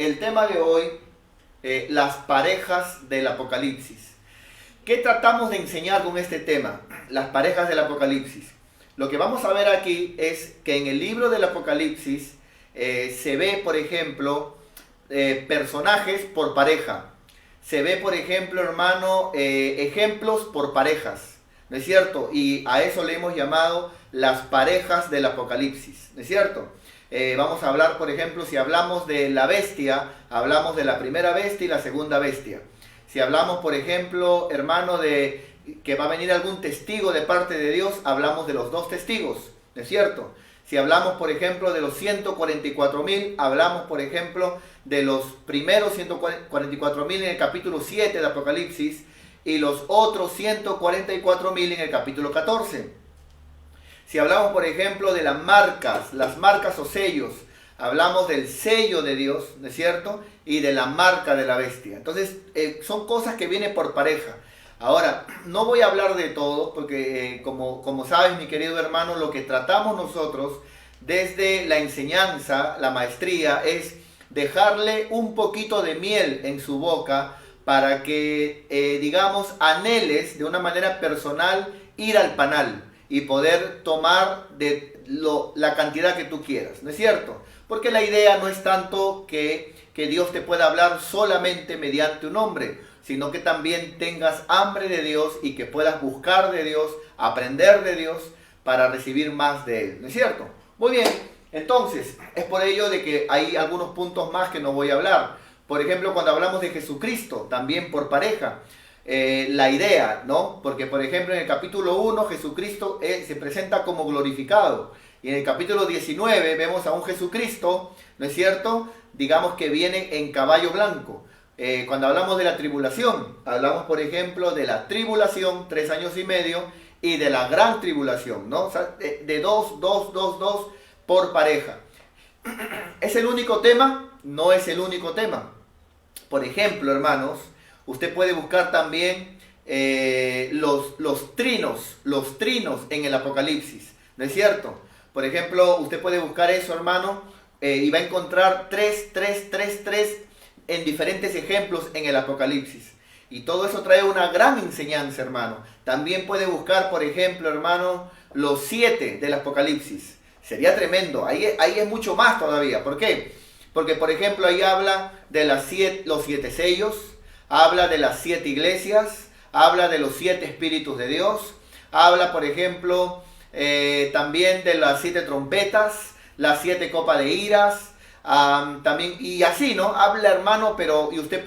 el tema de hoy, las parejas del Apocalipsis. ¿Qué tratamos de enseñar con este tema? Las parejas del Apocalipsis. Lo que vamos a ver aquí es que en el libro del Apocalipsis se ve, por ejemplo, personajes por pareja. Se ve, por ejemplo, hermano, ejemplos por parejas, ¿no es cierto? Y a eso le hemos llamado las parejas del Apocalipsis, ¿no es cierto? Vamos a hablar, por ejemplo, si hablamos de la bestia, hablamos de la primera bestia y la segunda bestia. Si hablamos, por ejemplo, hermano, de que va a venir algún testigo de parte de Dios, hablamos de los dos testigos, ¿no es cierto? Si hablamos, por ejemplo, de los 144.000, hablamos, por ejemplo, de los primeros 144.000 en el capítulo 7 de Apocalipsis y los otros 144.000 en el capítulo 14. Si hablamos, por ejemplo, de las marcas o sellos, hablamos del sello de Dios, ¿no es cierto? Y de la marca de la bestia. Entonces, son cosas que vienen por pareja. Ahora, no voy a hablar de todo, porque como sabes, mi querido hermano, lo que tratamos nosotros desde la enseñanza, la maestría, es dejarle un poquito de miel en su boca para que, digamos, anheles de una manera personal ir al panal y poder tomar la cantidad que tú quieras, ¿no es cierto? Porque la idea no es tanto que Dios te pueda hablar solamente mediante un hombre, sino que también tengas hambre de Dios y que puedas buscar de Dios, aprender de Dios para recibir más de Él, ¿no es cierto? Muy bien, entonces, es por ello de que hay algunos puntos más que no voy a hablar. Por ejemplo, cuando hablamos de Jesucristo, también por pareja, la idea, ¿no? Porque, por ejemplo, en el capítulo 1, Jesucristo se presenta como glorificado. Y en el capítulo 19 vemos a un Jesucristo, ¿no es cierto? Digamos que viene en caballo blanco. Cuando hablamos de la tribulación, hablamos, por ejemplo, de la tribulación, 3 años y medio, y de la gran tribulación, ¿no? O sea, de dos por pareja. ¿Es el único tema? No es el único tema. Por ejemplo, hermanos, usted puede buscar también los trinos en el Apocalipsis, ¿no es cierto? Por ejemplo, usted puede buscar eso, hermano, y va a encontrar 3 en diferentes ejemplos en el Apocalipsis. Y todo eso trae una gran enseñanza, hermano. También puede buscar, por ejemplo, hermano, los 7 del Apocalipsis. Sería tremendo. Ahí es mucho más todavía. ¿Por qué? Porque, por ejemplo, ahí habla de los 7 sellos, habla de las 7 iglesias, habla de los 7 espíritus de Dios, habla, por ejemplo, también de las 7 trompetas, las 7 copas de iras, también, y así, ¿no? Habla, hermano, y usted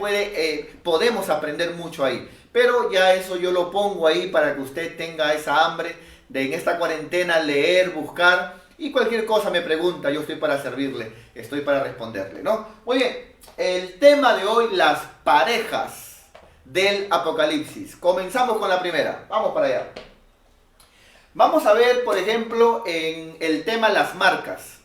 podemos aprender mucho ahí. Pero ya eso yo lo pongo ahí para que usted tenga esa hambre de en esta cuarentena leer, buscar, y cualquier cosa me pregunta, yo estoy para servirle, estoy para responderle, ¿no? Muy bien, el tema de hoy, las parejas del Apocalipsis. Comenzamos con la primera, vamos para allá. Vamos a ver, por ejemplo, en el tema las marcas,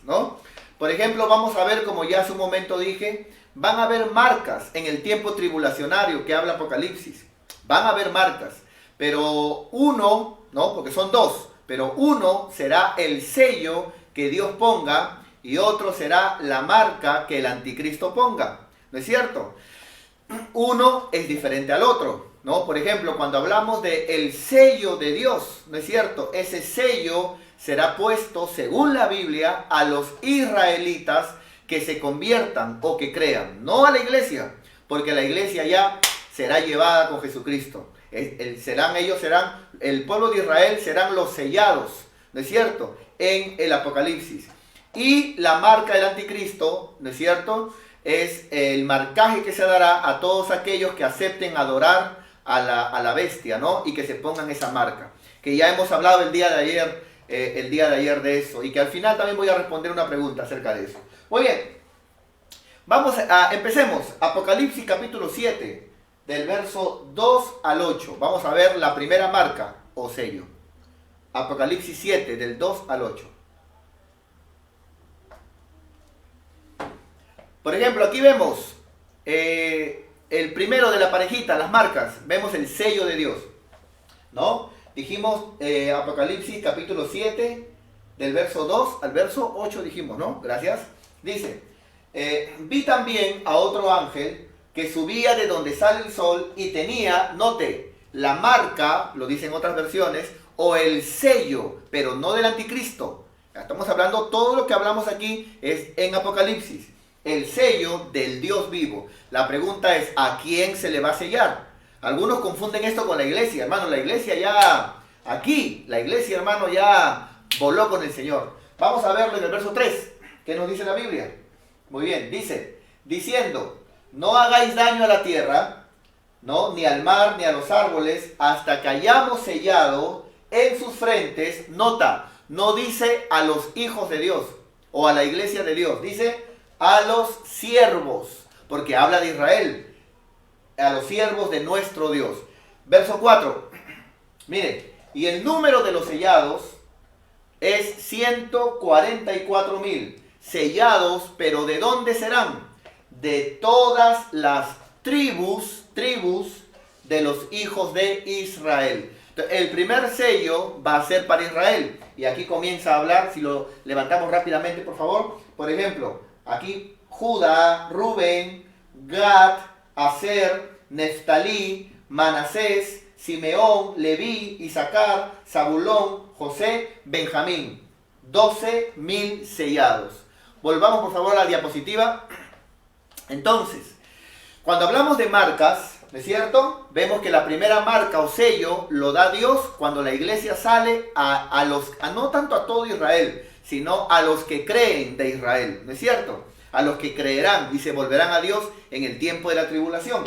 ¿no? Por ejemplo, vamos a ver, como ya hace un momento dije, van a haber marcas en el tiempo tribulacionario que habla Apocalipsis. Van a haber marcas, pero uno, ¿no? Porque son 2, pero uno será el sello que Dios ponga y otro será la marca que el anticristo ponga, ¿no es cierto? Uno es diferente al otro, ¿no? Por ejemplo, cuando hablamos del sello de Dios, ¿no es cierto? Ese sello será puesto, según la Biblia, a los israelitas que se conviertan o que crean, no a la iglesia, porque la iglesia ya será llevada con Jesucristo. El pueblo de Israel serán los sellados, ¿no es cierto?, en el Apocalipsis. Y la marca del anticristo, ¿no es cierto?, es el marcaje que se dará a todos aquellos que acepten adorar a la bestia, ¿no? Y que se pongan esa marca. Que ya hemos hablado el día de ayer de eso. Y que al final también voy a responder una pregunta acerca de eso. Muy bien. Empecemos. Apocalipsis capítulo 7, del verso 2 al 8. Vamos a ver la primera marca o sello. Apocalipsis 7, del 2 al 8. Por ejemplo, aquí vemos el primero de la parejita, las marcas. Vemos el sello de Dios, ¿no? Dijimos Apocalipsis capítulo 7, del verso 2 al verso 8 dijimos, ¿no? Gracias. Dice, Vi también a otro ángel que subía de donde sale el sol y tenía, note, la marca, lo dicen otras versiones, o el sello, pero no del anticristo. Estamos hablando, todo lo que hablamos aquí es en Apocalipsis. El sello del Dios vivo. La pregunta es, ¿a quién se le va a sellar? Algunos confunden esto con la iglesia. Hermano, la iglesia ya, aquí, la iglesia, hermano, ya voló con el Señor. Vamos a verlo en el verso 3. ¿Qué nos dice la Biblia? Muy bien, dice, diciendo, no hagáis daño a la tierra, ¿no? Ni al mar, ni a los árboles, hasta que hayamos sellado en sus frentes, nota, no dice a los hijos de Dios o a la iglesia de Dios, dice a los siervos, porque habla de Israel, a los siervos de nuestro Dios. Verso 4, mire, y el número de los sellados es 144,000 sellados, pero ¿de dónde serán? De todas las tribus de los hijos de Israel. El primer sello va a ser para Israel. Y aquí comienza a hablar, si lo levantamos rápidamente, por favor. Por ejemplo, aquí Judá, Rubén, Gad, Aser, Neftalí, Manasés, Simeón, Leví, Isaacar, Zabulón, José, Benjamín. 12,000 sellados. Volvamos por favor a la diapositiva. Entonces, cuando hablamos de marcas, ¿no es cierto? Vemos que la primera marca o sello lo da Dios cuando la iglesia sale no tanto a todo Israel, sino a los que creen de Israel, ¿no es cierto? A los que creerán y se volverán a Dios en el tiempo de la tribulación.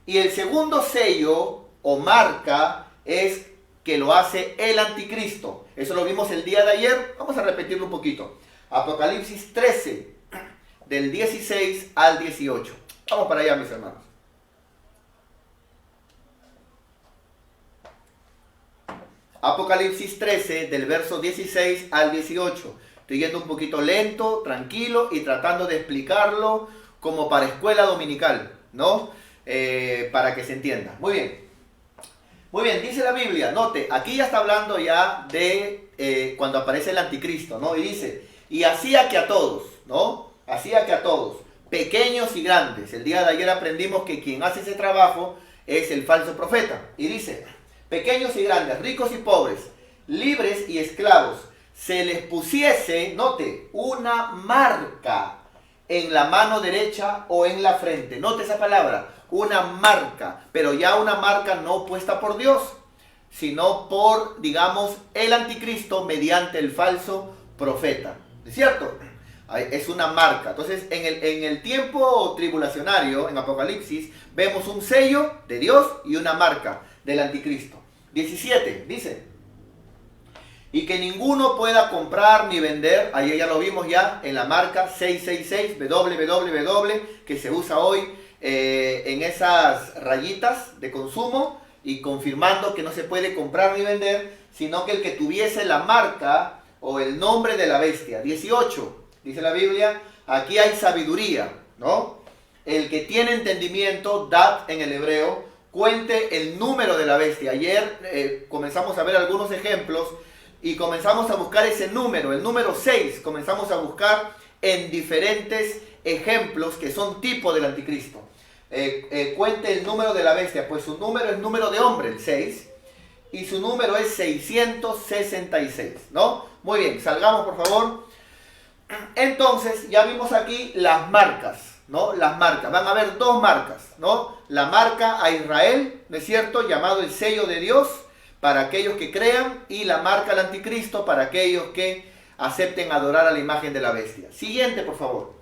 Y el segundo sello o marca es que lo hace el anticristo. Eso lo vimos el día de ayer, vamos a repetirlo un poquito. Apocalipsis 13, del 16 al 18. Vamos para allá, mis hermanos. Apocalipsis 13, del verso 16 al 18. Estoy yendo un poquito lento, tranquilo y tratando de explicarlo como para escuela dominical, ¿no? Para que se entienda. Muy bien. Muy bien, dice la Biblia, note, aquí ya está hablando ya de cuando aparece el anticristo, ¿no? Y dice, y hacía que a todos, ¿no? Hacía que a todos, pequeños y grandes. El día de ayer aprendimos que quien hace ese trabajo es el falso profeta. Y dice, pequeños y grandes, ricos y pobres, libres y esclavos, se les pusiese, note, una marca en la mano derecha o en la frente. Note esa palabra, una marca, pero ya una marca no puesta por Dios, sino por, digamos, el anticristo mediante el falso profeta. ¿Es cierto? Es una marca. Entonces, en el tiempo tribulacionario, en Apocalipsis, vemos un sello de Dios y una marca del anticristo. 17, dice, y que ninguno pueda comprar ni vender, ahí ya lo vimos ya en la marca 666, www, que se usa hoy en esas rayitas de consumo y confirmando que no se puede comprar ni vender, sino que el que tuviese la marca o el nombre de la bestia. 18, dice la Biblia, aquí hay sabiduría, ¿no? El que tiene entendimiento, dat en el hebreo, cuente el número de la bestia. Ayer comenzamos a ver algunos ejemplos y comenzamos a buscar ese número, el número 6, comenzamos a buscar en diferentes ejemplos que son tipo del anticristo. Cuente el número de la bestia, pues su número es número de hombre, el 6, y su número es 666, ¿no? Muy bien, salgamos por favor. Entonces, ya vimos aquí las marcas, ¿no? Las marcas, van a haber dos marcas, ¿no? La marca a Israel, ¿no es cierto? Llamado el sello de Dios, para aquellos que crean, y la marca al anticristo para aquellos que acepten adorar a la imagen de la bestia. Siguiente, por favor.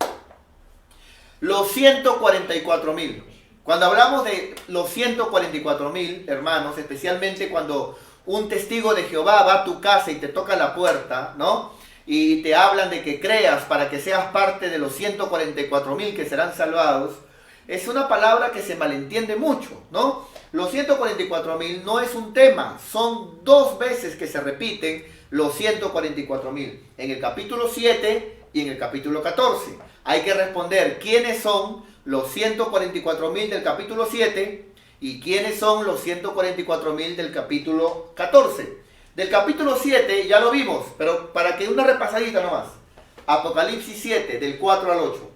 Los 144,000. Cuando hablamos de los 144,000, hermanos, especialmente cuando un testigo de Jehová va a tu casa y te toca la puerta, ¿no? Y te hablan de que creas para que seas parte de los 144,000 que serán salvados, es una palabra que se malentiende mucho, ¿no? Los 144,000 no es un tema, son dos veces que se repiten los 144,000, en el capítulo 7 y en el capítulo 14. Hay que responder quiénes son los 144,000 del capítulo 7 y quiénes son los 144,000 del capítulo 14. Del capítulo 7 ya lo vimos, pero para que una repasadita nomás. Apocalipsis 7, del 4 al 8.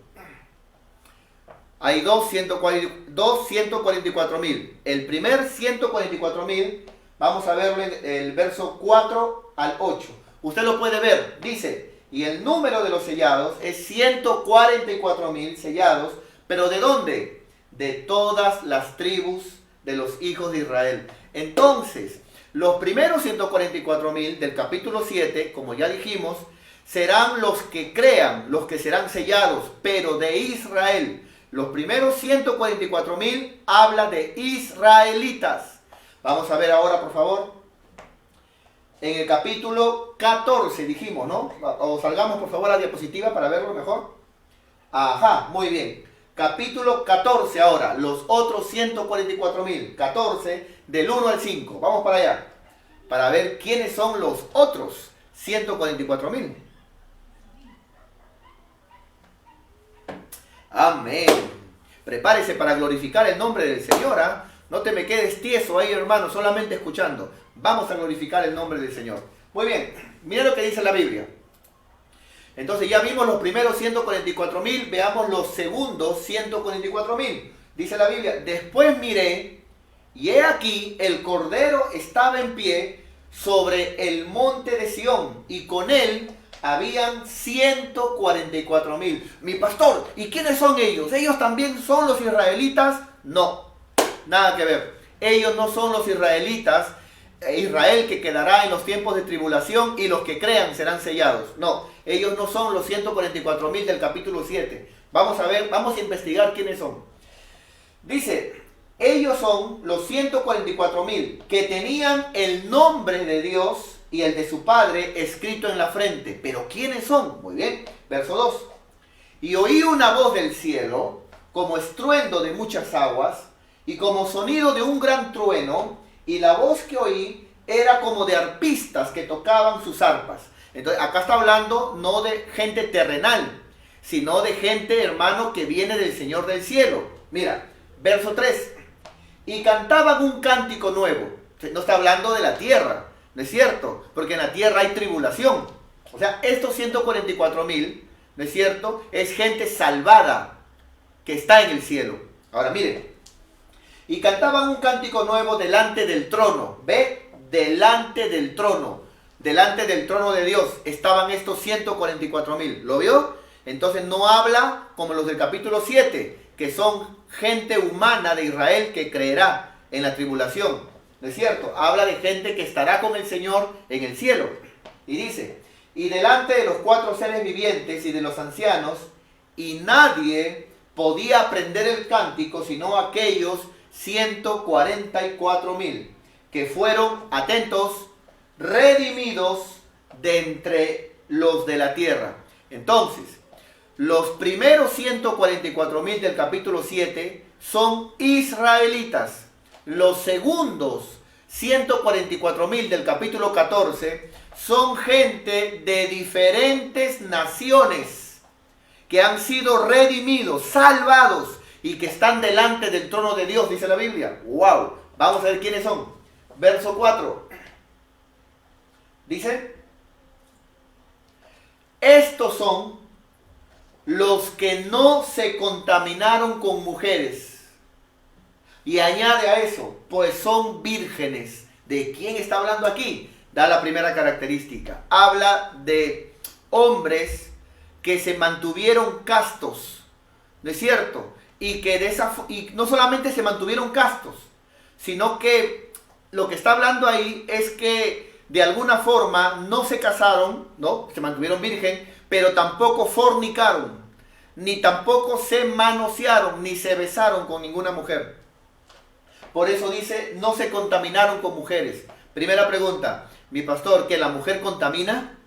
Hay dos 144.000. El primer 144.000, vamos a verlo en el verso 4 al 8. Usted lo puede ver, dice, y el número de los sellados es 144.000 sellados, pero ¿de dónde? De todas las tribus de los hijos de Israel. Entonces, los primeros 144.000 del capítulo 7, como ya dijimos, serán los que crean, los que serán sellados, pero de Israel. Los primeros 144.000 habla de israelitas. Vamos a ver ahora, por favor. En el capítulo 14 dijimos, ¿no? O salgamos, por favor, a la diapositiva para verlo mejor. Ajá, muy bien. Capítulo 14 ahora, los otros 144.000. 14, del 1 al 5. Vamos para allá. Para ver quiénes son los otros 144.000. Amén. Prepárese para glorificar el nombre del Señor. ¿Eh? No te me quedes tieso ahí, hermano, solamente escuchando. Vamos a glorificar el nombre del Señor. Muy bien, mira lo que dice la Biblia. Entonces ya vimos los primeros 144.000, veamos los segundos 144.000. Dice la Biblia, después miré, y he aquí el Cordero estaba en pie sobre el monte de Sión, y con él habían 144.000. Mi pastor, ¿y quiénes son ellos? ¿Ellos también son los israelitas? No, nada que ver. Ellos no son los israelitas, Israel que quedará en los tiempos de tribulación y los que crean serán sellados. No, ellos no son los 144.000 del capítulo 7. Vamos a ver, vamos a investigar quiénes son. Dice, ellos son los 144.000 que tenían el nombre de Dios y el de su Padre escrito en la frente. ¿Pero quiénes son? Muy bien, verso 2. Y oí una voz del cielo, como estruendo de muchas aguas, y como sonido de un gran trueno, y la voz que oí era como de arpistas que tocaban sus arpas. Entonces, acá está hablando no de gente terrenal, sino de gente, hermano, que viene del Señor del cielo. Mira, verso 3. Y cantaban un cántico nuevo. No está hablando de la tierra, ¿no es cierto? Porque en la tierra hay tribulación. O sea, estos 144.000, ¿no es cierto? Es gente salvada que está en el cielo. Ahora, miren. Y cantaban un cántico nuevo delante del trono. ¿Ve? Delante del trono. Delante del trono de Dios estaban estos 144.000. ¿Lo vio? Entonces no habla como los del capítulo 7, que son gente humana de Israel que creerá en la tribulación. ¿No es cierto? Habla de gente que estará con el Señor en el cielo. Y dice, y delante de los 4 seres vivientes y de los ancianos, y nadie podía aprender el cántico sino aquellos 144.000 que fueron, atentos, redimidos de entre los de la tierra. Entonces, los primeros 144.000 del capítulo 7 son israelitas. Los segundos 144.000 del capítulo 14 son gente de diferentes naciones que han sido redimidos, salvados y que están delante del trono de Dios, dice la Biblia. ¡Wow! Vamos a ver quiénes son. Verso 4. Dice, estos son los que no se contaminaron con mujeres. Y añade a eso, pues son vírgenes. ¿De quién está hablando aquí? Da la primera característica. Habla de hombres que se mantuvieron castos. ¿No es cierto? Y que y no solamente se mantuvieron castos, sino que lo que está hablando ahí es que de alguna forma no se casaron, ¿no? Se mantuvieron virgen, pero tampoco fornicaron, ni tampoco se manosearon, ni se besaron con ninguna mujer. Por eso dice, no se contaminaron con mujeres. Primera pregunta, mi pastor, ¿que la mujer contamina?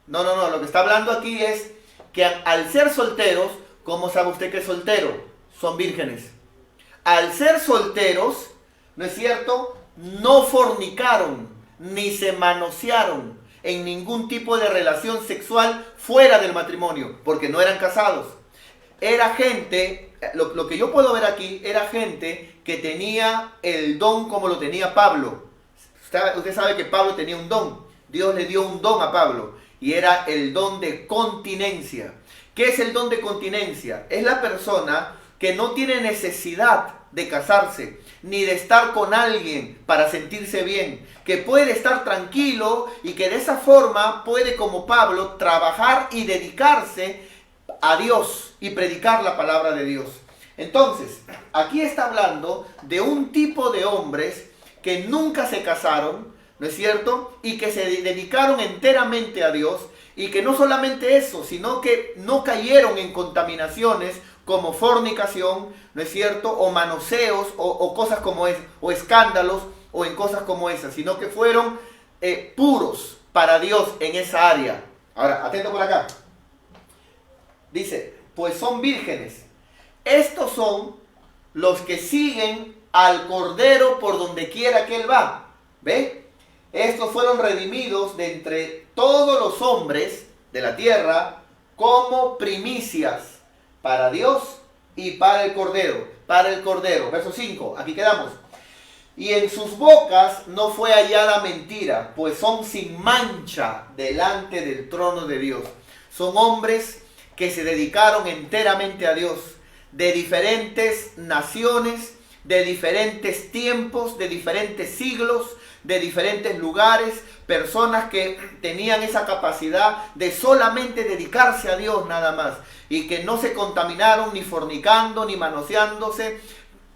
No, lo que está hablando aquí es que al ser solteros, ¿cómo sabe usted que es soltero? Son vírgenes. Al ser solteros, ¿no es cierto? No fornicaron, ni se manosearon en ningún tipo de relación sexual fuera del matrimonio, porque no eran casados. Era gente, lo que yo puedo ver aquí, era gente que tenía el don como lo tenía Pablo. Usted sabe que Pablo tenía un don. Dios le dio un don a Pablo y era el don de continencia. ¿Qué es el don de continencia? Es la persona que no tiene necesidad de casarse, ni de estar con alguien para sentirse bien, que puede estar tranquilo y que de esa forma puede, como Pablo, trabajar y dedicarse a Dios y predicar la palabra de Dios. Entonces, aquí está hablando de un tipo de hombres que nunca se casaron, ¿no es cierto? Y que se dedicaron enteramente a Dios, y que no solamente eso, sino que no cayeron en contaminaciones como fornicación, ¿no es cierto? O manoseos, o cosas como es, o escándalos, o en cosas como esas, sino que fueron puros para Dios en esa área. Ahora, atento por acá. Dice, pues son vírgenes. Estos son los que siguen al Cordero por donde quiera que Él va. ¿Ve? Estos fueron redimidos de entre todos los hombres de la tierra como primicias para Dios y para el Cordero. Para el Cordero. Verso 5. Aquí quedamos. Y en sus bocas no fue hallada mentira, pues son sin mancha delante del trono de Dios. Son hombres que se dedicaron enteramente a Dios, de diferentes naciones, de diferentes tiempos, de diferentes siglos, de diferentes lugares, personas que tenían esa capacidad de solamente dedicarse a Dios nada más, y que no se contaminaron ni fornicando, ni manoseándose,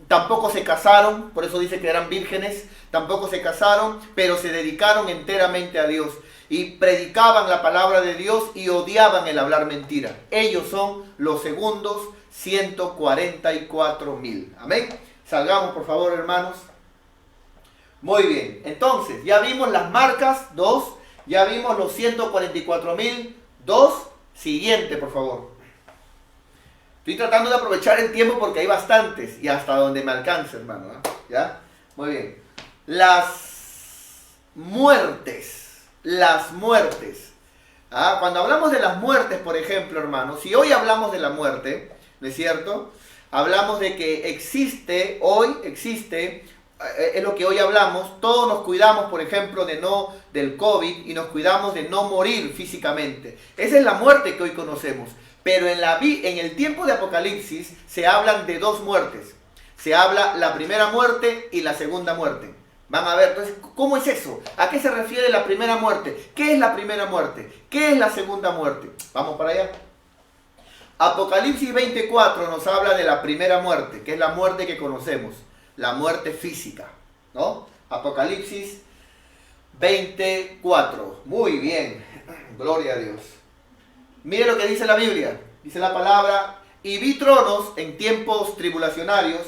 tampoco se casaron, por eso dice que eran vírgenes, tampoco se casaron, pero se dedicaron enteramente a Dios y predicaban la palabra de Dios y odiaban el hablar mentira. Ellos son los segundos 144,000. Amén. Salgamos, por favor, hermanos. Muy bien, entonces ya vimos las marcas, 2, ya vimos los 144,000, 2, siguiente, por favor. Estoy tratando de aprovechar el tiempo porque hay bastantes y hasta donde me alcance, hermano, ¿eh? ¿Ya? Muy bien. Las muertes. ¿Ah? Cuando hablamos de las muertes, por ejemplo, hermano, si hoy hablamos de la muerte, ¿no es cierto? Hablamos de que existe, es lo que hoy hablamos, todos nos cuidamos, por ejemplo, del COVID, y nos cuidamos de no morir físicamente. Esa es la muerte que hoy conocemos. Pero en el tiempo de Apocalipsis se hablan de dos muertes. Se habla la primera muerte y la segunda muerte. Van a ver, entonces, ¿cómo es eso? ¿A qué se refiere la primera muerte? ¿Qué es la primera muerte? ¿Qué es la segunda muerte? Vamos para allá. Apocalipsis 24 nos habla de la primera muerte, que es la muerte que conocemos, la muerte física, ¿no? Apocalipsis 24. Muy bien, gloria a Dios. Mire lo que dice la Biblia, dice la palabra, y vi tronos en tiempos tribulacionarios,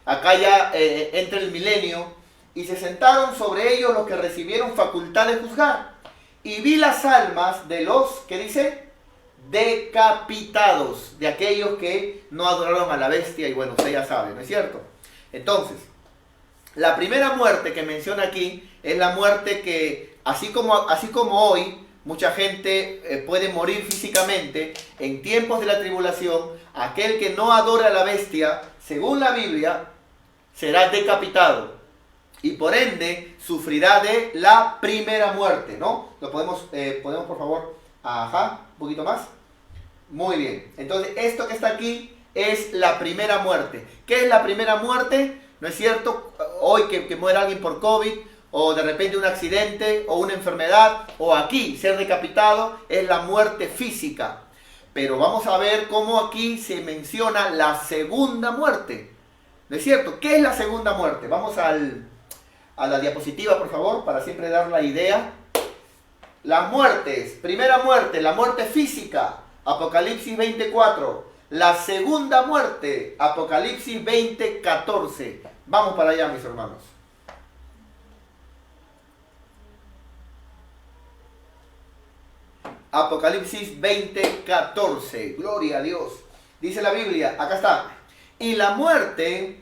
acá ya entre el milenio, y se sentaron sobre ellos los que recibieron facultad de juzgar. Y vi las almas de los, ¿qué dice? Decapitados, de aquellos que no adoraron a la bestia, y bueno, usted ya sabe, ¿no es cierto? Entonces, la primera muerte que menciona aquí es la muerte que, así como hoy, mucha gente puede morir físicamente en tiempos de la tribulación, aquel que no adora a la bestia, según la Biblia, será decapitado y por ende sufrirá de la primera muerte, ¿no? Lo podemos por favor, ajá, un poquito más. Muy bien, entonces esto que está aquí es la primera muerte. ¿Qué es la primera muerte? ¿No es cierto? Hoy que muera alguien por COVID, o de repente un accidente, o una enfermedad, o aquí ser decapitado, es la muerte física. Pero vamos a ver cómo aquí se menciona la segunda muerte. ¿No es cierto? ¿Qué es la segunda muerte? Vamos a la diapositiva, por favor, para siempre dar la idea. Las muertes, primera muerte, la muerte física, Apocalipsis 24. La segunda muerte, Apocalipsis 20:14. Vamos para allá, mis hermanos. Apocalipsis 20:14. Gloria a Dios. Dice la Biblia, acá está. Y la muerte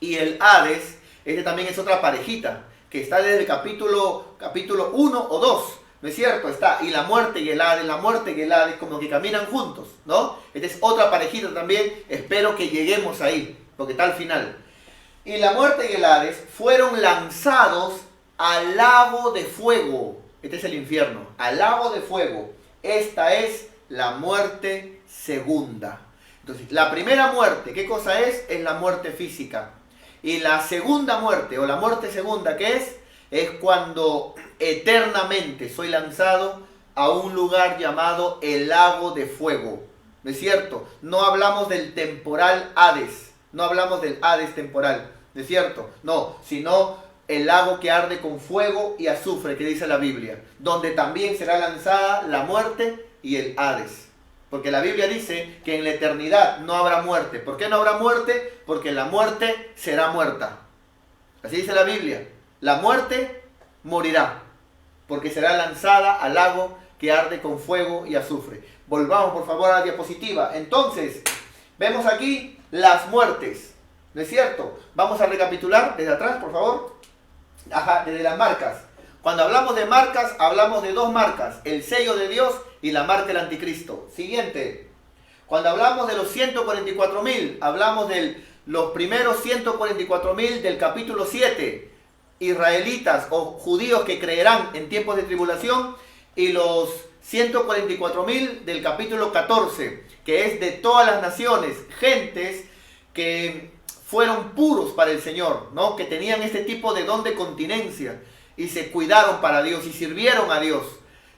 y el Hades, este también es otra parejita, que está desde el capítulo 1 o 2. ¿No es cierto? Está, y la muerte y el Hades como que caminan juntos, ¿no? Esta es otra parejita también, espero que lleguemos ahí, porque está al final. Y la muerte y el Hades fueron lanzados al lago de fuego. Este es el infierno, al lago de fuego. Esta es la muerte segunda. Entonces, la primera muerte, ¿qué cosa es? Es la muerte física. Y la segunda muerte, o la muerte segunda, ¿qué es? Es cuando eternamente soy lanzado a un lugar llamado el lago de fuego. ¿No es cierto? No hablamos del temporal Hades. No hablamos del Hades temporal. ¿No es cierto? No, sino el lago que arde con fuego y azufre, que dice la Biblia. Donde también será lanzada la muerte y el Hades. Porque la Biblia dice que en la eternidad no habrá muerte. ¿Por qué no habrá muerte? Porque la muerte será muerta. Así dice la Biblia. La muerte morirá, porque será lanzada al lago que arde con fuego y azufre. Volvamos por favor a la diapositiva. Entonces, vemos aquí las muertes. ¿No es cierto? Vamos a recapitular desde atrás, por favor. Ajá, desde las marcas. Cuando hablamos de marcas, hablamos de dos marcas. El sello de Dios y la marca del anticristo. Siguiente. Cuando hablamos de los 144.000, hablamos de los primeros 144.000 del capítulo 7. Israelitas o judíos que creerán en tiempos de tribulación, y los 144.000 del capítulo 14, que es de todas las naciones, gentes que fueron puros para el Señor, ¿no? Que tenían este tipo de don de continencia y se cuidaron para Dios y sirvieron a Dios.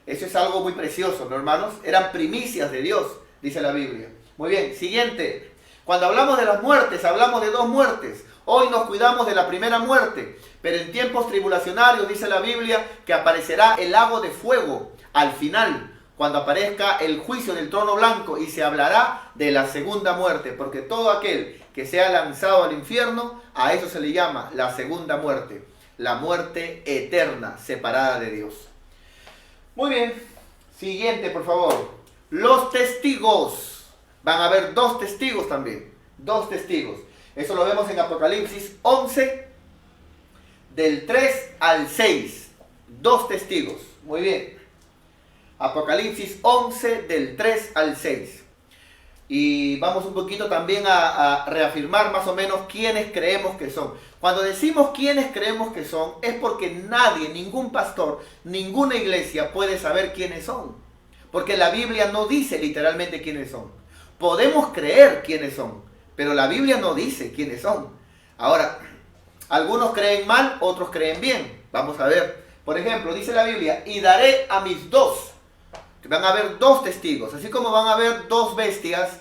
Eso es algo muy precioso, ¿no, hermanos? Eran primicias de Dios, dice la Biblia. Muy bien, siguiente. Cuando hablamos de las muertes, hablamos de dos muertes. Hoy nos cuidamos de la primera muerte, pero en tiempos tribulacionarios dice la Biblia que aparecerá el lago de fuego al final, cuando aparezca el juicio del trono blanco, y se hablará de la segunda muerte, porque todo aquel que sea lanzado al infierno, a eso se le llama la segunda muerte, la muerte eterna, separada de Dios. Muy bien, siguiente por favor. Los testigos. Van a haber dos testigos también, dos testigos. Eso lo vemos en Apocalipsis 11, del 3 al 6. Dos testigos. Muy bien. Apocalipsis 11, del 3 al 6. Y vamos un poquito también a reafirmar más o menos quiénes creemos que son. Cuando decimos quiénes creemos que son, es porque nadie, ningún pastor, ninguna iglesia puede saber quiénes son. Porque la Biblia no dice literalmente quiénes son. Podemos creer quiénes son, pero la Biblia no dice quiénes son. Ahora, algunos creen mal, otros creen bien. Vamos a ver. Por ejemplo, dice la Biblia, y daré a mis dos. Van a haber dos testigos. Así como van a haber dos bestias,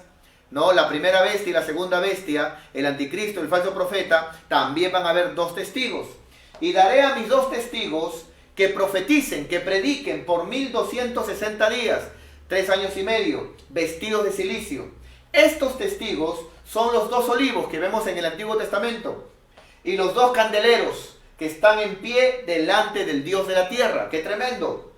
¿no? La primera bestia y la segunda bestia, el anticristo, el falso profeta, también van a haber dos testigos. Y daré a mis dos testigos que profeticen, que prediquen por 1260 días, 3 años y medio, vestidos de silicio. Estos testigos son los dos olivos que vemos en el Antiguo Testamento y los dos candeleros que están en pie delante del Dios de la tierra. ¡Qué tremendo!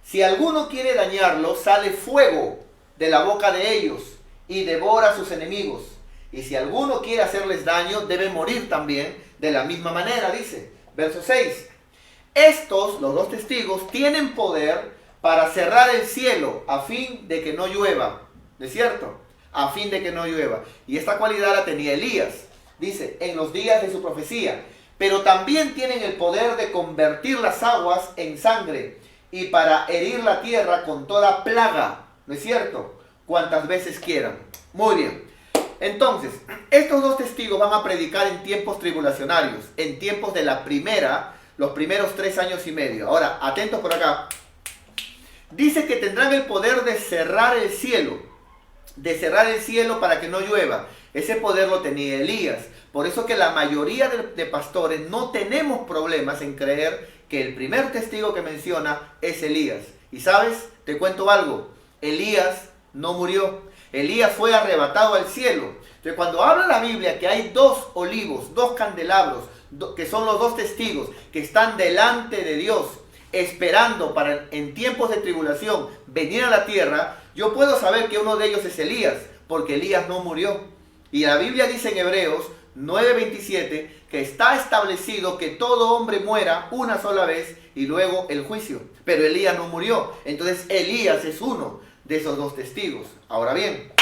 Si alguno quiere dañarlos, sale fuego de la boca de ellos y devora a sus enemigos. Y si alguno quiere hacerles daño, debe morir también de la misma manera, dice. Verso 6. Estos, los dos testigos, tienen poder para cerrar el cielo a fin de que no llueva. ¿No es cierto? A fin de que no llueva. Y esta cualidad la tenía Elías. Dice, en los días de su profecía. Pero también tienen el poder de convertir las aguas en sangre y para herir la tierra con toda plaga. ¿No es cierto? Cuantas veces quieran. Muy bien. Entonces, estos dos testigos van a predicar en tiempos tribulacionarios, en tiempos de la primera, los primeros 3 años y medio. Ahora, atentos por acá. Dice que tendrán el poder de cerrar el cielo para que no llueva. Ese poder lo tenía Elías. Por eso que la mayoría de pastores no tenemos problemas en creer que el primer testigo que menciona es Elías. Y sabes, te cuento algo. Elías no murió. Elías fue arrebatado al cielo. Entonces, cuando habla la Biblia que hay dos olivos, dos candelabros, que son los dos testigos que están delante de Dios, esperando para en tiempos de tribulación venir a la tierra, yo puedo saber que uno de ellos es Elías, porque Elías no murió. Y la Biblia dice en Hebreos 9:27 que está establecido que todo hombre muera una sola vez y luego el juicio. Pero Elías no murió. Entonces Elías es uno de esos dos testigos. Ahora bien,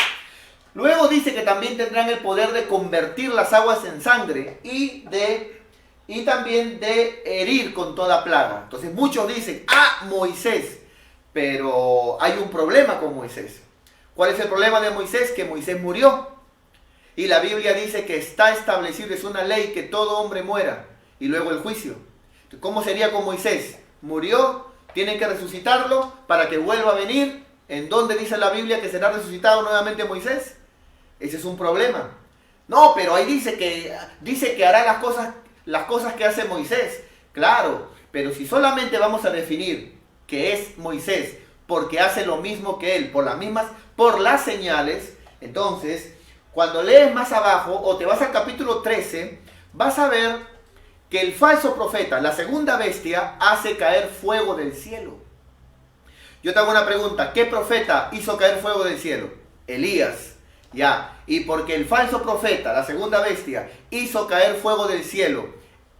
luego dice que también tendrán el poder de convertir las aguas en sangre y también de herir con toda plaga. Entonces muchos dicen, Moisés, pero hay un problema con Moisés. ¿Cuál es el problema de Moisés? Que Moisés murió. Y la Biblia dice que está establecido, es una ley, que todo hombre muera. Y luego el juicio. ¿Cómo sería con Moisés? Murió, tienen que resucitarlo para que vuelva a venir. ¿En dónde dice la Biblia que será resucitado nuevamente Moisés? Ese es un problema. No, pero ahí dice que hará las cosas que hace Moisés. Claro, pero si solamente vamos a definir que es Moisés porque hace lo mismo que él, por las señales, entonces, cuando lees más abajo o te vas al capítulo 13, vas a ver que el falso profeta, la segunda bestia, hace caer fuego del cielo. Yo te hago una pregunta, ¿qué profeta hizo caer fuego del cielo? Elías. Ya, y porque el falso profeta, la segunda bestia, hizo caer fuego del cielo,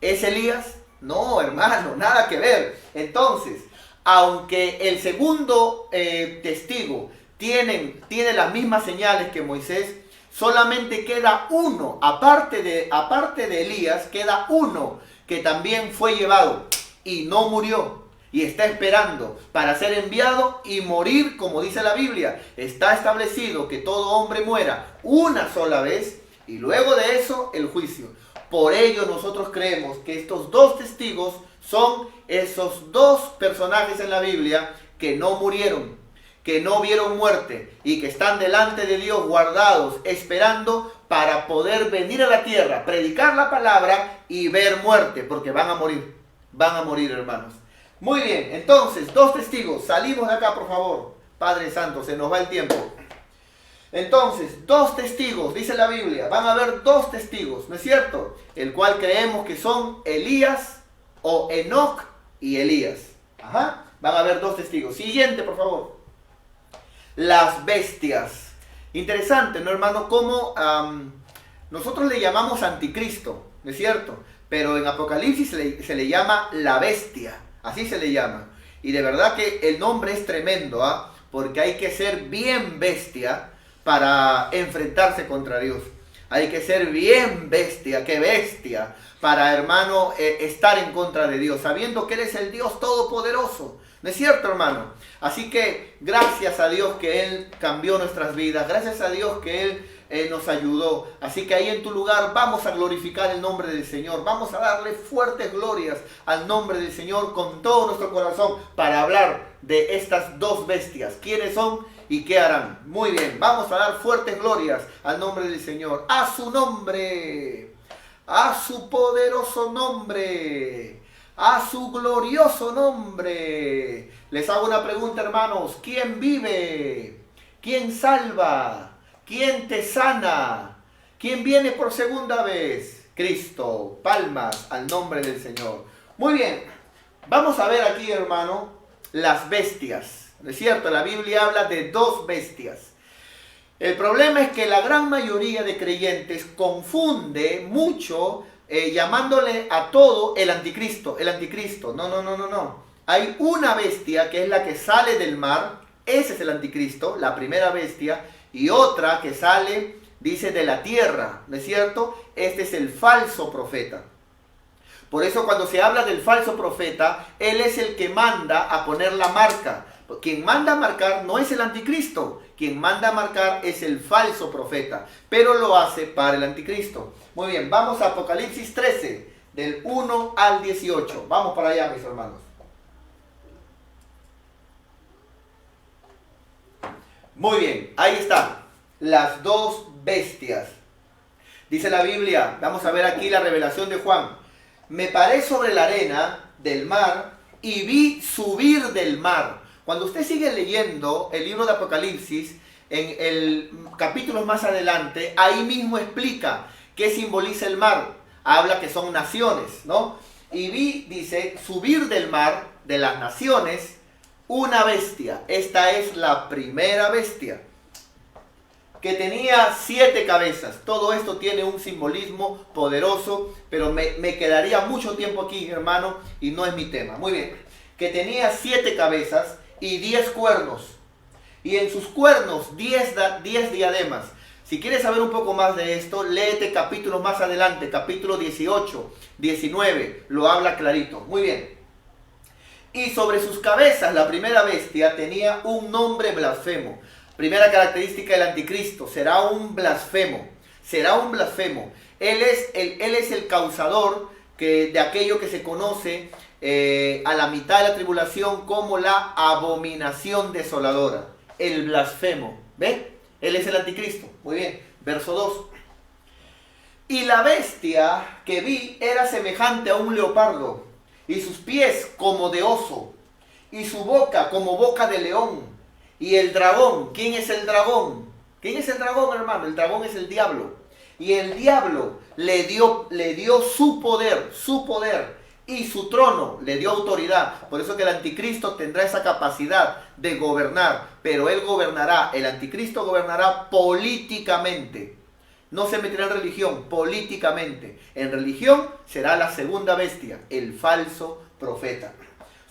¿es Elías? No, hermano, nada que ver. Entonces, aunque el segundo testigo tiene las mismas señales que Moisés, solamente queda uno, aparte de Elías, queda uno que también fue llevado y no murió. Y está esperando para ser enviado y morir, como dice la Biblia. Está establecido que todo hombre muera una sola vez y luego de eso el juicio. Por ello nosotros creemos que estos dos testigos son esos dos personajes en la Biblia que no murieron, que no vieron muerte y que están delante de Dios guardados, esperando para poder venir a la tierra, predicar la palabra y ver muerte, porque van a morir, hermanos. Muy bien, entonces, dos testigos, salimos de acá por favor, Padre Santo, se nos va el tiempo. Entonces, dos testigos, dice la Biblia, van a haber dos testigos, ¿no es cierto? El cual creemos que son Elías o Enoc y Elías. Ajá, van a haber dos testigos. Siguiente, por favor. Las bestias. Interesante, ¿no, hermano? Cómo nosotros le llamamos anticristo, ¿no es cierto? Pero en Apocalipsis se le llama la bestia. Así se le llama. Y de verdad que el nombre es tremendo, ¿ah? Porque hay que ser bien bestia para enfrentarse contra Dios. Hay que ser bien bestia, qué bestia, para, hermano, estar en contra de Dios, sabiendo que Él es el Dios Todopoderoso. ¿No es cierto, hermano? Así que gracias a Dios que Él cambió nuestras vidas, gracias a Dios que Él nos ayudó. Así que ahí en tu lugar vamos a glorificar el nombre del Señor. Vamos a darle fuertes glorias al nombre del Señor con todo nuestro corazón para hablar de estas dos bestias. ¿Quiénes son y qué harán? Muy bien, vamos a dar fuertes glorias al nombre del Señor. A su nombre, a su poderoso nombre, a su glorioso nombre. Les hago una pregunta, hermanos. ¿Quién vive? ¿Quién salva? ¿Quién te sana? ¿Quién viene por segunda vez? Cristo. Palmas al nombre del Señor. Muy bien. Vamos a ver aquí, hermano, las bestias. ¿No es cierto? La Biblia habla de dos bestias. El problema es que la gran mayoría de creyentes confunde mucho llamándole a todo el anticristo. El anticristo. No. Hay una bestia que es la que sale del mar. Ese es el anticristo, la primera bestia. Y otra que sale, dice, de la tierra, ¿no es cierto? Este es el falso profeta. Por eso cuando se habla del falso profeta, él es el que manda a poner la marca. Quien manda a marcar no es el anticristo, quien manda a marcar es el falso profeta, pero lo hace para el anticristo. Muy bien, vamos a Apocalipsis 13, del 1 al 18. Vamos para allá, mis hermanos. Muy bien, ahí están las dos bestias. Dice la Biblia, vamos a ver aquí la revelación de Juan. Me paré sobre la arena del mar y vi subir del mar. Cuando usted sigue leyendo el libro de Apocalipsis, en el capítulo más adelante, ahí mismo explica qué simboliza el mar. Habla que son naciones, ¿no? Y vi, dice, subir del mar, de las naciones, una bestia. Esta es la primera bestia, que tenía 7 cabezas. Todo esto tiene un simbolismo poderoso, pero me quedaría mucho tiempo aquí, hermano, y no es mi tema. Muy bien. Que tenía 7 cabezas y 10 cuernos. Y en sus cuernos 10 diademas. Si quieres saber un poco más de esto, léete capítulos más adelante, capítulo 18, 19, lo habla clarito. Muy bien. Y sobre sus cabezas la primera bestia tenía un nombre blasfemo. Primera característica del anticristo, será un blasfemo. Será un blasfemo. Él es el causador de aquello que se conoce a la mitad de la tribulación como la abominación desoladora. El blasfemo. ¿Ve? Él es el anticristo. Muy bien. Verso 2. Y la bestia que vi era semejante a un leopardo, y sus pies como de oso, y su boca como boca de león. Y el dragón, ¿quién es el dragón? ¿Quién es el dragón, hermano? El dragón es el diablo. Y el diablo le dio su poder, y su trono, le dio autoridad. Por eso que el anticristo tendrá esa capacidad de gobernar, pero él gobernará, el anticristo gobernará políticamente. No se meterá en religión, políticamente. En religión será la segunda bestia, el falso profeta.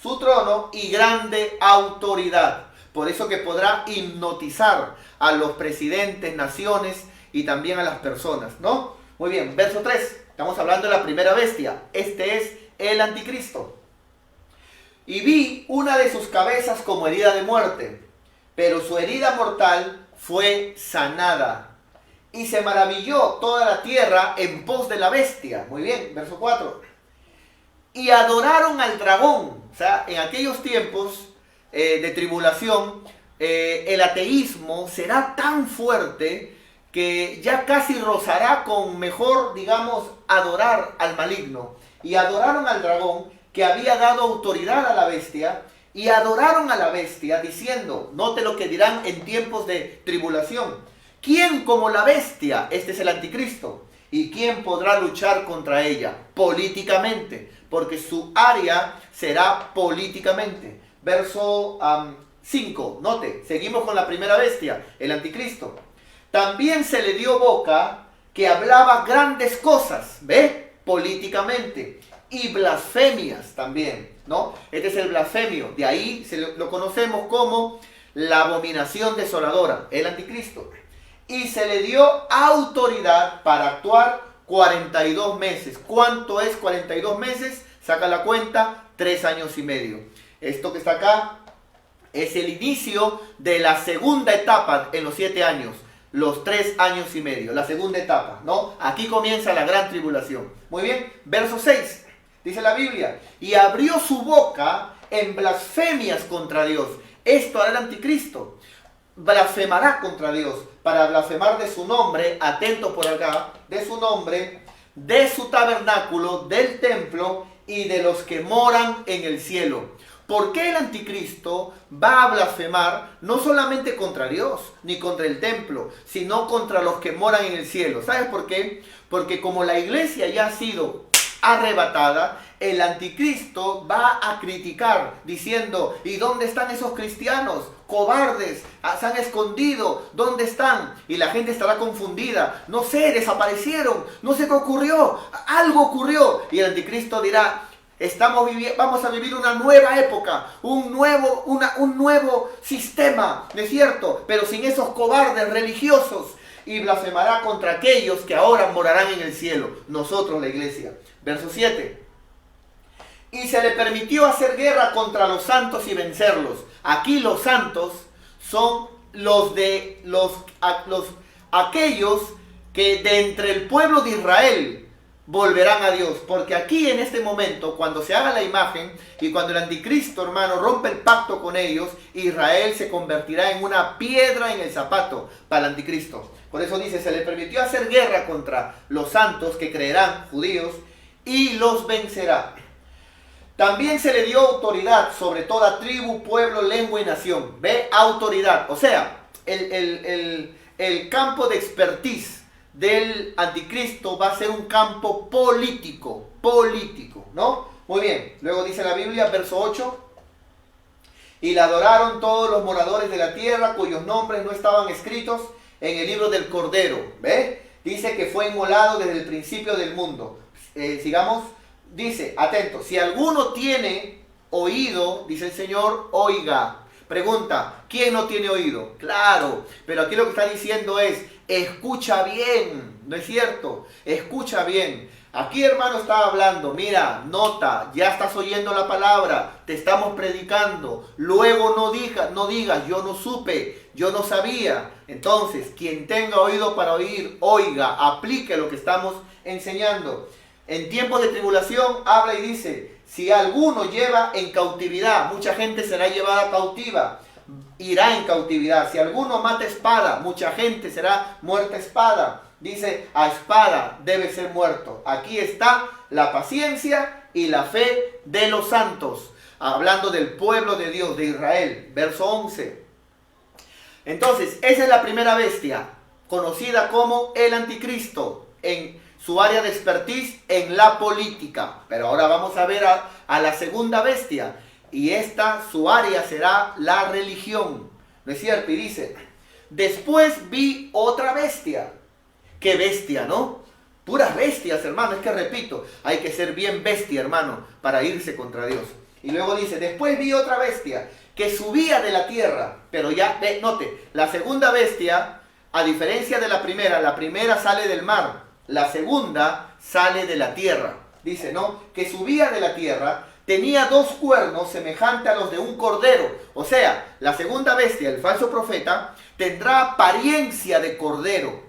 Su trono y grande autoridad. Por eso que podrá hipnotizar a los presidentes, naciones y también a las personas, ¿no? Muy bien, verso 3. Estamos hablando de la primera bestia. Este es el anticristo. Y vi una de sus cabezas como herida de muerte, pero su herida mortal fue sanada. Y se maravilló toda la tierra en pos de la bestia. Muy bien, verso 4. Y adoraron al dragón. O sea, en aquellos tiempos de tribulación, el ateísmo será tan fuerte que ya casi rozará con mejor, digamos, adorar al maligno. Y adoraron al dragón que había dado autoridad a la bestia. Y adoraron a la bestia diciendo, note lo que dirán en tiempos de tribulación. ¿Quién como la bestia? Este es el anticristo. ¿Y quién podrá luchar contra ella? Políticamente, porque su área será políticamente. Verso 5, note, seguimos con la primera bestia, el anticristo. También se le dio boca que hablaba grandes cosas, ¿ve? Políticamente. Y blasfemias también, ¿no? Este es el blasfemio. De ahí lo conocemos como la abominación desoladora, el anticristo. Y se le dio autoridad para actuar 42 meses. ¿Cuánto es 42 meses? Saca la cuenta, 3 años y medio. Esto que está acá es el inicio de la segunda etapa en los 7 años. Los 3 años y medio, la segunda etapa, ¿no? Aquí comienza la gran tribulación. Muy bien, verso 6, dice la Biblia. Y abrió su boca en blasfemias contra Dios. Esto hará el anticristo. Blasfemará contra Dios, para blasfemar de su nombre, atento por acá, de su nombre, de su tabernáculo, del templo y de los que moran en el cielo. ¿Por qué el anticristo va a blasfemar no solamente contra Dios, ni contra el templo, sino contra los que moran en el cielo? ¿Sabes por qué? Porque como la iglesia ya ha sido arrebatada, el anticristo va a criticar diciendo, ¿y dónde están esos cristianos? Cobardes, se han escondido, ¿dónde están? Y la gente estará confundida, no sé, desaparecieron, no sé qué ocurrió, algo ocurrió. Y el anticristo dirá, vamos a vivir una nueva época, un nuevo sistema, ¿no es cierto? Pero sin esos cobardes religiosos. Y blasfemará contra aquellos que ahora morarán en el cielo, nosotros la iglesia. Verso 7. Y se le permitió hacer guerra contra los santos y vencerlos. Aquí los santos son aquellos que de entre el pueblo de Israel volverán a Dios. Porque aquí en este momento, cuando se haga la imagen y cuando el anticristo, hermano, rompe el pacto con ellos, Israel se convertirá en una piedra en el zapato para el anticristo. Por eso dice, se le permitió hacer guerra contra los santos que creerán, judíos, y los vencerá. También se le dio autoridad sobre toda tribu, pueblo, lengua y nación. ¿Ve? Autoridad. O sea, el campo de expertise del anticristo va a ser un campo político, ¿no? Muy bien. Luego dice la Biblia, verso 8. Y la adoraron todos los moradores de la tierra cuyos nombres no estaban escritos en el libro del Cordero. ¿Ve? Dice que fue inmolado desde el principio del mundo. Sigamos. Dice, atento, si alguno tiene oído, dice el Señor, oiga. Pregunta, ¿quién no tiene oído? Claro, pero aquí lo que está diciendo es, escucha bien, ¿no es cierto? Escucha bien. Aquí, hermano, está hablando, mira, nota, ya estás oyendo la palabra, te estamos predicando, luego no digas, yo no supe, yo no sabía. Entonces, quien tenga oído para oír, oiga, aplique lo que estamos enseñando. En tiempos de tribulación habla y dice, si alguno lleva en cautividad, mucha gente será llevada cautiva, irá en cautividad. Si alguno mata espada, mucha gente será muerta espada. Dice, a espada debe ser muerto. Aquí está la paciencia y la fe de los santos. Hablando del pueblo de Dios, de Israel. Verso 11. Entonces, esa es la primera bestia, conocida como el anticristo, en su área de expertise en la política. Pero ahora vamos a ver a la segunda bestia. Y su área será la religión. ¿No es cierto? Y dice, después vi otra bestia. ¡Qué bestia!, ¿no? Puras bestias, hermano. Es que repito, hay que ser bien bestia, hermano, para irse contra Dios. Y luego dice, después vi otra bestia que subía de la tierra. Pero ya, note, la segunda bestia, a diferencia de la primera sale del mar. La segunda sale de la tierra. Dice, ¿no? Que subía de la tierra, tenía 2 cuernos semejantes a los de un cordero. O sea, la segunda bestia, el falso profeta, tendrá apariencia de cordero,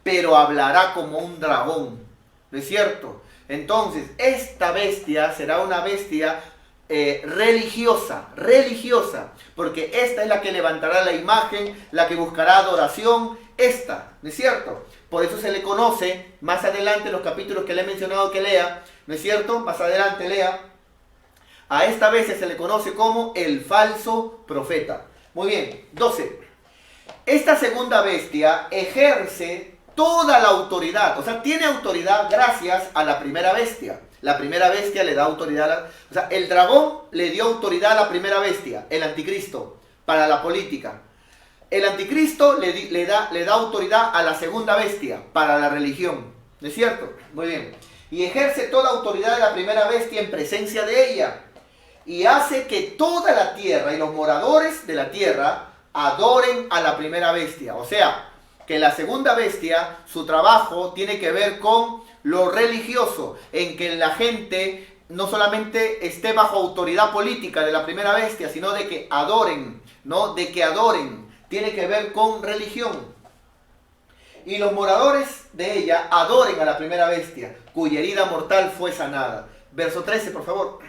pero hablará como un dragón. ¿No es cierto? Entonces, esta bestia será una bestia religiosa, porque esta es la que levantará la imagen, la que buscará adoración, ¿no es cierto? Por eso se le conoce, más adelante en los capítulos que le he mencionado que lea, ¿no es cierto? Más adelante lea, a esta bestia se le conoce como el falso profeta. Muy bien, 12. Esta segunda bestia ejerce toda la autoridad, o sea, tiene autoridad gracias a la primera bestia. La primera bestia le da autoridad, o sea, el dragón le dio autoridad a la primera bestia, el anticristo, para la política. El anticristo le da autoridad a la segunda bestia, para la religión. ¿No es cierto? Muy bien. Y ejerce toda autoridad de la primera bestia en presencia de ella. Y hace que toda la tierra y los moradores de la tierra adoren a la primera bestia. O sea, que la segunda bestia, su trabajo tiene que ver con lo religioso, en que la gente no solamente esté bajo autoridad política de la primera bestia, sino de que adoren, ¿no? De que adoren. Tiene que ver con religión. Y los moradores de ella adoren a la primera bestia, cuya herida mortal fue sanada. Verso 13, por favor.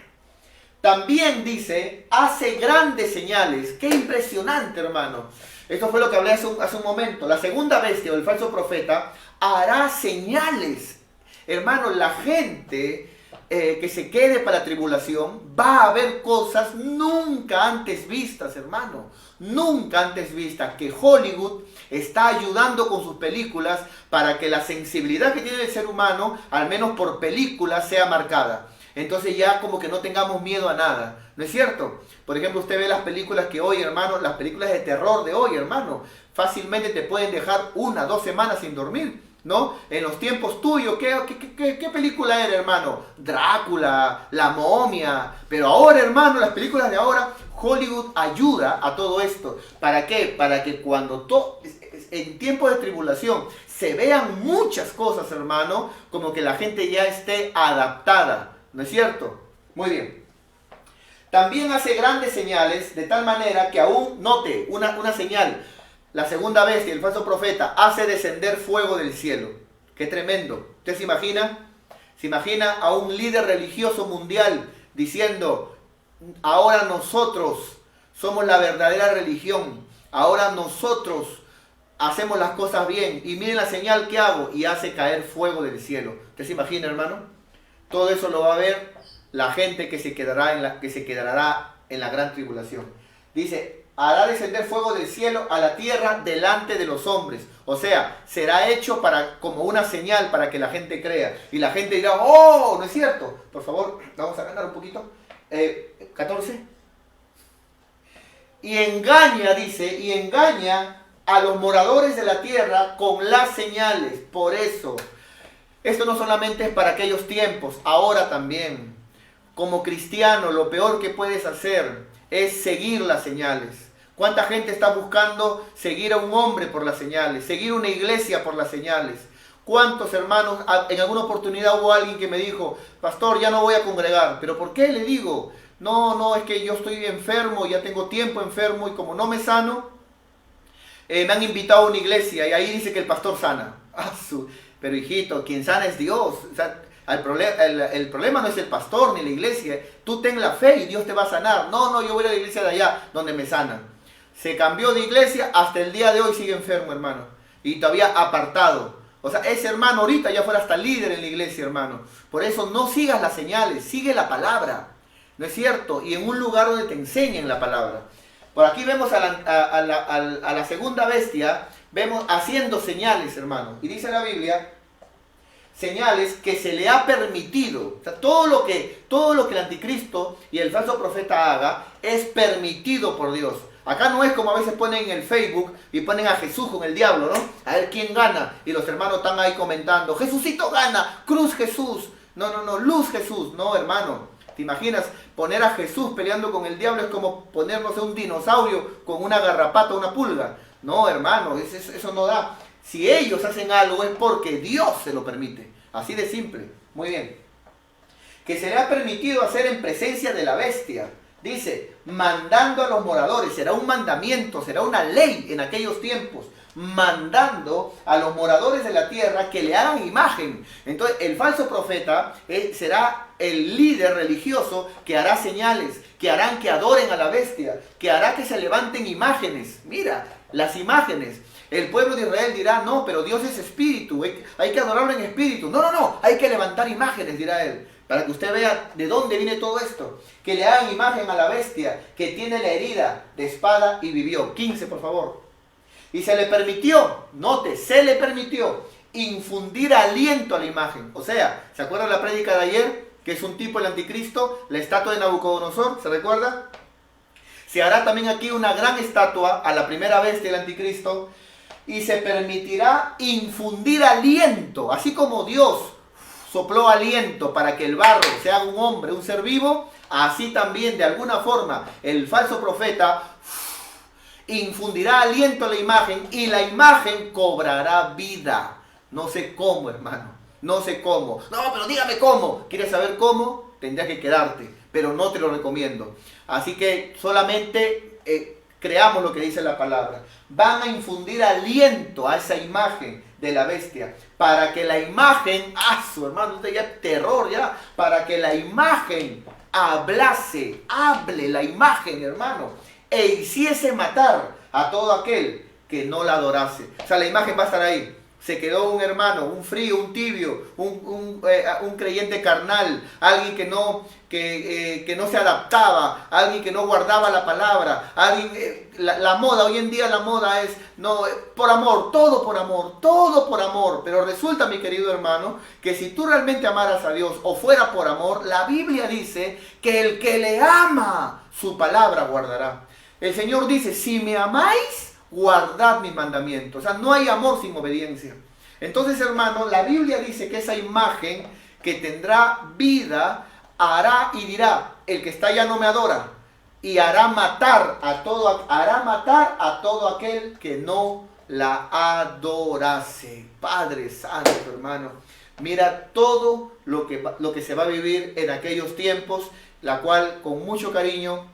También dice, hace grandes señales. ¡Qué impresionante, hermano! Esto fue lo que hablé hace un momento. La segunda bestia o el falso profeta hará señales. Hermano, la gente que se quede para la tribulación va a ver cosas nunca antes vistas, hermano. Nunca antes vistas. Que Hollywood está ayudando con sus películas para que la sensibilidad que tiene el ser humano, al menos por películas, sea marcada. Entonces ya como que no tengamos miedo a nada, ¿no es cierto? Por ejemplo, usted ve las películas que hoy, hermano, las películas de terror de hoy, hermano, fácilmente te pueden dejar 1 o 2 semanas sin dormir, ¿no? En los tiempos tuyos, ¿qué película era, hermano? Drácula, La Momia. Pero ahora, hermano, las películas de ahora, Hollywood ayuda a todo esto. ¿Para qué? Para que cuando en tiempos de tribulación se vean muchas cosas, hermano, como que la gente ya esté adaptada. ¿No es cierto? Muy bien. También hace grandes señales, de tal manera que aún, note, una señal, la segunda bestia, el falso profeta, hace descender fuego del cielo. ¡Qué tremendo! ¿Usted se imagina? ¿Se imagina a un líder religioso mundial diciendo, ahora nosotros somos la verdadera religión, ahora nosotros hacemos las cosas bien, y miren la señal que hago, y hace caer fuego del cielo? ¿Usted se imagina, hermano? Todo eso lo va a ver la gente que se quedará en la gran tribulación. Dice, hará descender fuego del cielo a la tierra delante de los hombres. O sea, será hecho como una señal para que la gente crea. Y la gente dirá, ¡oh! ¿No es cierto? Por favor, vamos a ganar un poquito. 14. Y engaña a los moradores de la tierra con las señales. Por eso, esto no solamente es para aquellos tiempos, ahora también. Como cristiano, lo peor que puedes hacer es seguir las señales. ¿Cuánta gente está buscando seguir a un hombre por las señales? Seguir una iglesia por las señales. ¿Cuántos hermanos, en alguna oportunidad hubo alguien que me dijo, pastor, ya no voy a congregar? ¿Pero por qué? Le digo, no, es que yo estoy enfermo, ya tengo tiempo enfermo y como no me sano, me han invitado a una iglesia y ahí dice que el pastor sana. Pero hijito, quien sana es Dios. O sea, el problema no es el pastor ni la iglesia. Tú ten la fe y Dios te va a sanar. No, yo voy a la iglesia de allá donde me sanan. Se cambió de iglesia, hasta el día de hoy sigue enfermo, hermano. Y todavía apartado. O sea, ese hermano ahorita ya fuera hasta líder en la iglesia, hermano. Por eso no sigas las señales, sigue la palabra. ¿No es cierto? Y en un lugar donde te enseñen la palabra. Por aquí vemos a la segunda bestia, vemos haciendo señales, hermano. Y dice la Biblia, señales que se le ha permitido. O sea, todo lo que el anticristo y el falso profeta haga es permitido por Dios. Acá no es como a veces ponen en el Facebook y ponen a Jesús con el diablo, ¿no? A ver quién gana. Y los hermanos están ahí comentando, Jesucito gana, cruz Jesús. No, luz Jesús. No, hermano. ¿Te imaginas? Poner a Jesús peleando con el diablo es como ponernos a un dinosaurio con una garrapata o una pulga. No, hermano, eso no da. Si ellos hacen algo es porque Dios se lo permite. Así de simple. Muy bien. Que se le ha permitido hacer en presencia de la bestia. Dice, mandando a los moradores. Será un mandamiento, será una ley en aquellos tiempos. Mandando a los moradores de la tierra que le hagan imagen. Entonces el falso profeta será el líder religioso que hará señales, que harán que adoren a la bestia, que hará que se levanten imágenes. Mira, las imágenes. El pueblo de Israel dirá, no, pero Dios es espíritu, hay que adorarlo en espíritu. No, hay que levantar imágenes, dirá él, para que usted vea de dónde viene todo esto. Que le hagan imagen a la bestia que tiene la herida de espada y vivió. 15, por favor. Y se le permitió, note, se le permitió infundir aliento a la imagen. O sea, ¿se acuerdan la prédica de ayer? Que es un tipo el anticristo, la estatua de Nabucodonosor, ¿se recuerda? Se hará también aquí una gran estatua a la primera bestia del anticristo y se permitirá infundir aliento, así como Dios sopló aliento para que el barro se haga un hombre, un ser vivo, así también de alguna forma el falso profeta infundirá aliento a la imagen y la imagen cobrará vida. No sé cómo, hermano, no sé cómo. No, pero dígame cómo. ¿Quieres saber cómo? Tendrás que quedarte, pero no te lo recomiendo. Así que solamente creamos lo que dice la palabra. Van a infundir aliento a esa imagen de la bestia para que la imagen, su hermano, usted ya terror ya, para que la imagen hable la imagen, hermano, e hiciese matar a todo aquel que no la adorase. O sea, la imagen va a estar ahí. Se quedó un hermano, un frío, un tibio, un creyente carnal, alguien que no se adaptaba, alguien que no guardaba la palabra, alguien, la moda, hoy en día la moda es, por amor, todo por amor, todo por amor. Pero resulta, mi querido hermano, que si tú realmente amaras a Dios o fuera por amor, la Biblia dice que el que le ama, su palabra guardará. El Señor dice, si me amáis, guardad mis mandamientos. O sea, no hay amor sin obediencia. Entonces, hermano, la Biblia dice que esa imagen que tendrá vida, hará y dirá, el que está allá no me adora. Y hará matar a todo aquel que no la adorase. Padre Santo, hermano. Mira todo lo que se va a vivir en aquellos tiempos, la cual con mucho cariño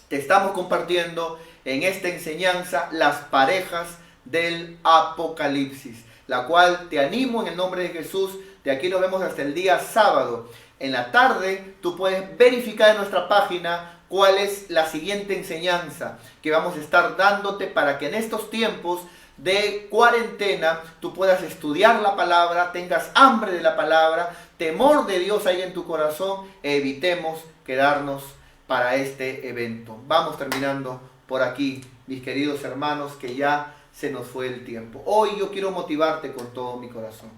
te estamos compartiendo en esta enseñanza, las parejas del Apocalipsis, la cual te animo en el nombre de Jesús. De aquí nos vemos hasta el día sábado. En la tarde tú puedes verificar en nuestra página cuál es la siguiente enseñanza que vamos a estar dándote para que en estos tiempos de cuarentena tú puedas estudiar la palabra, tengas hambre de la palabra, temor de Dios ahí en tu corazón, evitemos quedarnos para este evento. Vamos terminando por aquí, mis queridos hermanos, que ya se nos fue el tiempo. Hoy yo quiero motivarte con todo mi corazón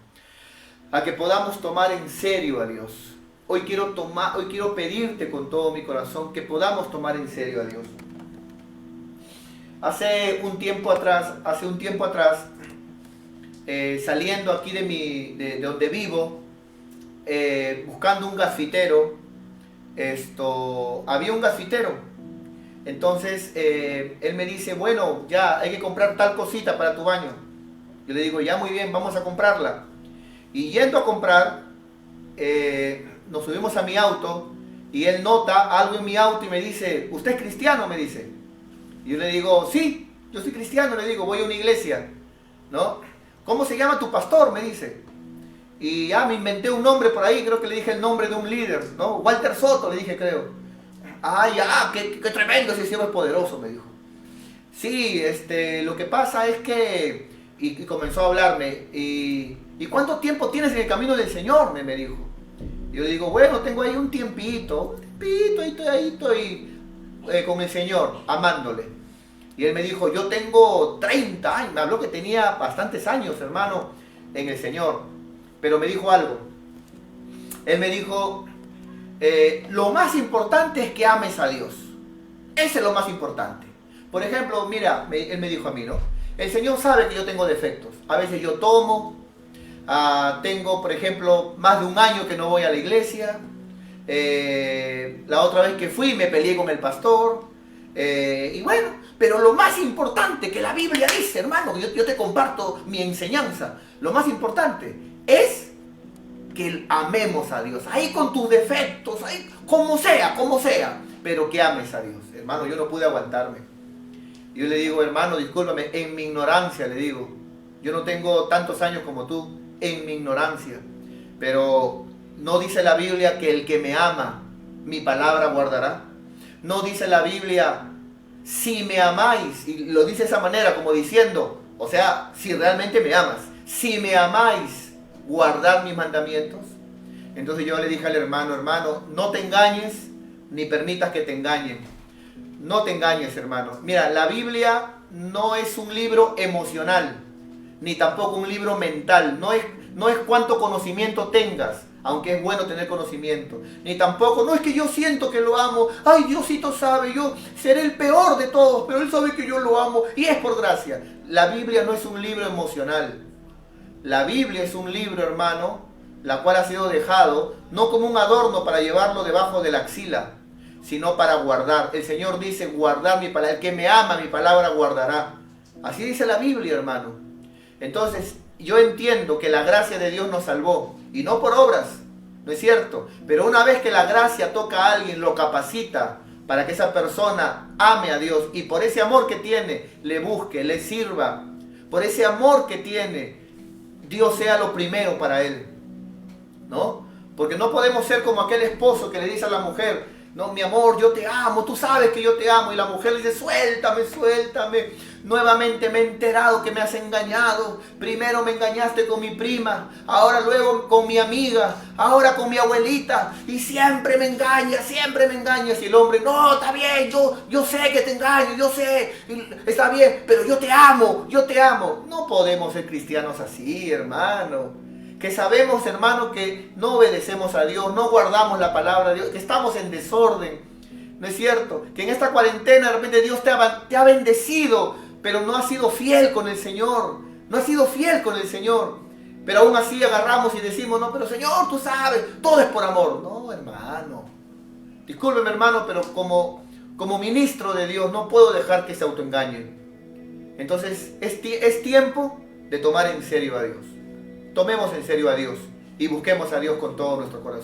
a que podamos tomar en serio a Dios. Hoy quiero pedirte con todo mi corazón que podamos tomar en serio a Dios. Hace un tiempo atrás, saliendo aquí de donde vivo, buscando un gasfitero, había un gasfitero Entonces él me dice, bueno, ya hay que comprar tal cosita para tu baño. Yo le digo, ya muy bien, vamos a comprarla. Y yendo a comprar, nos subimos a mi auto y él nota algo en mi auto y me dice, ¿usted es cristiano? Me dice. Y yo le digo, sí, yo soy cristiano, le digo, voy a una iglesia, ¿no? ¿Cómo se llama tu pastor? Me dice. Y ya me inventé un nombre por ahí, creo que le dije el nombre de un líder, ¿no? Walter Soto, le dije, creo. Ah, ya, qué tremendo, ese cielo es poderoso, me dijo. Sí, lo que pasa es que... Y comenzó a hablarme, ¿y cuánto tiempo tienes en el camino del Señor? Me dijo. Y yo digo, bueno, tengo ahí un tiempito, ahí estoy con el Señor, amándole. Y él me dijo, yo tengo 30 años, me habló que tenía bastantes años, hermano, en el Señor. Pero me dijo algo. Él me dijo, lo más importante es que ames a Dios. Ese es lo más importante. Por ejemplo, mira, él me dijo a mí, ¿no? El Señor sabe que yo tengo defectos. A veces yo tomo, tengo, por ejemplo, más de un año que no voy a la iglesia. La otra vez que fui me peleé con el pastor. Y bueno, pero lo más importante que la Biblia dice, hermano, yo te comparto mi enseñanza. Lo más importante es que amemos a Dios. Ahí con tus defectos, ahí como sea, pero que ames a Dios. Hermano, yo no pude aguantarme. Yo le digo, hermano, discúlpame, en mi ignorancia le digo. Yo no tengo tantos años como tú, en mi ignorancia. Pero no dice la Biblia que el que me ama, mi palabra guardará. No dice la Biblia, si me amáis, y lo dice de esa manera, como diciendo, o sea, si realmente me amas, si me amáis, guardar mis mandamientos. Entonces yo le dije al hermano, no te engañes, ni permitas que te engañen. No te engañes, hermano. Mira, la Biblia no es un libro emocional, ni tampoco un libro mental. No es cuánto conocimiento tengas, aunque es bueno tener conocimiento. Ni tampoco, no es que yo siento que lo amo. Ay, Diosito sabe, yo seré el peor de todos, pero Él sabe que yo lo amo y es por gracia. La Biblia no es un libro emocional. La Biblia es un libro, hermano, la cual ha sido dejado no como un adorno para llevarlo debajo de la axila, sino para guardar. El Señor dice, guardar mi palabra. El que me ama, mi palabra guardará. Así dice la Biblia, hermano. Entonces, yo entiendo que la gracia de Dios nos salvó. Y no por obras, ¿no es cierto? Pero una vez que la gracia toca a alguien, lo capacita para que esa persona ame a Dios. Y por ese amor que tiene, le busque, le sirva. Por ese amor que tiene, Dios sea lo primero para él. ¿No? Porque no podemos ser como aquel esposo que le dice a la mujer, no, mi amor, yo te amo, tú sabes que yo te amo. Y la mujer le dice, suéltame. Nuevamente me he enterado que me has engañado. Primero me engañaste con mi prima, ahora luego con mi amiga, ahora con mi abuelita. Y siempre me engañas. Y el hombre, no, está bien, yo sé que te engaño, yo sé, está bien, pero yo te amo. No podemos ser cristianos así, hermano. Que sabemos, hermano, que no obedecemos a Dios, no guardamos la palabra de Dios, que estamos en desorden, ¿no es cierto? Que en esta cuarentena de repente Dios te ha bendecido, pero no has sido fiel con el Señor, Pero aún así agarramos y decimos, no, pero Señor, tú sabes, todo es por amor. No, hermano, discúlpeme, hermano, pero como ministro de Dios no puedo dejar que se autoengañen. Entonces es tiempo de tomar en serio a Dios. Tomemos en serio a Dios y busquemos a Dios con todo nuestro corazón.